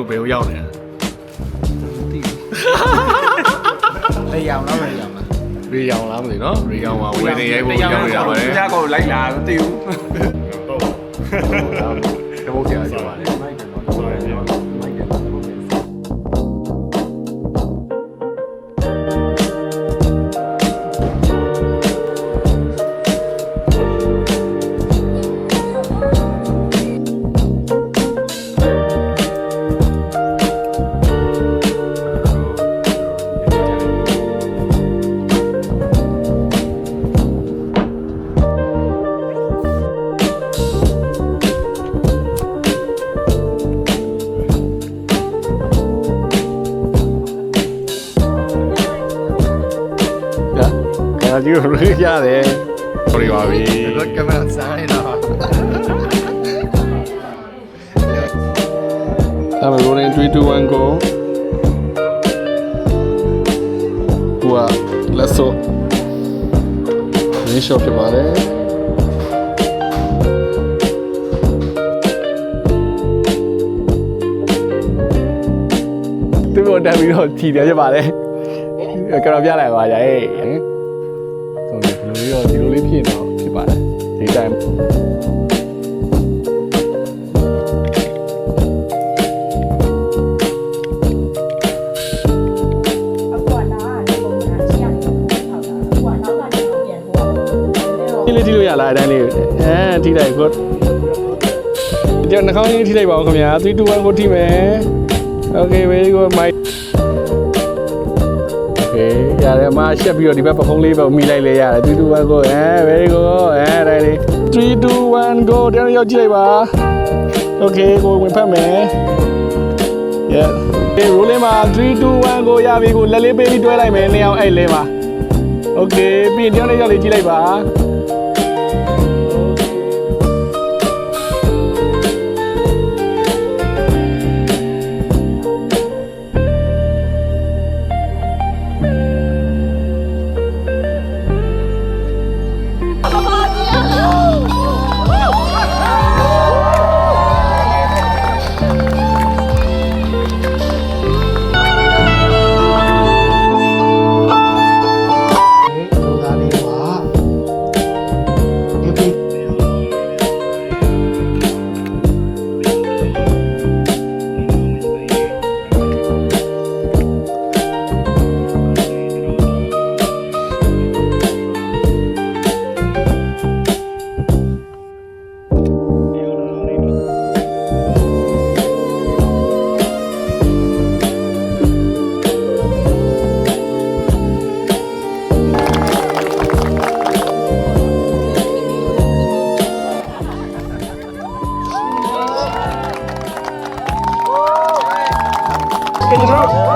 ဘယ်ကိုရောက်နေလဲလေရောင်လားမရောင်လားရေရောင်လားမသိနော်ရေရောင်ပါဝယ်နေရိုက်ဖို့ရောက်နေတာပါလေ ညကောလိုက်လာမသိဘူးတပုတ်ကြာကြပါလေကြည့်လို့ရတယ်။ဟုတ်ပါပြီ။ကင်မရာဆိုင်လာ။ဒါမှ rolling 3 2 1 go ။ဟိုက let's go ။ဒီ shot ဖြစ်ပါတယ်။သူ့ကိုတက်ပြီးတော့ထီတယ်ဖြစ်ပါတယ်။ကင်မရာပြလိုက်ပါကြရဲ့။ဒီလိုလေးဖြစ်တော့ဖြစ်ပါတယ်ဒီတိုင်းဒီလိုရလားအတိုင်းလေးထိလိုက်ကိုဒီနှာခေါင်းလေးထိလိုက်ပါဦးခင်ဗျာ3 2 1ကိုထိမယ် Okay very good myရတယ်မှာရှက်ပြီးတော့ဒီဘက်ပခုံးလေးပဲမိလိုက်လေရတယ်3 2 1 go very good ဒါလေး3 2 1 go တန်းရောက်ကြည့်လိုက်ပါ Okay ကိုဝင်ဖက်မယ် Yeah rolling မှာ3 2 1 go ရပြီကိုလက်လေးပေးပြီးတွဲလိုက်မယ်နေအောင်အဲ့လဲပါ Okay ပြီးရင်တန်းလေးရောက်လေးကြည့်လိုက်ပါGet it up!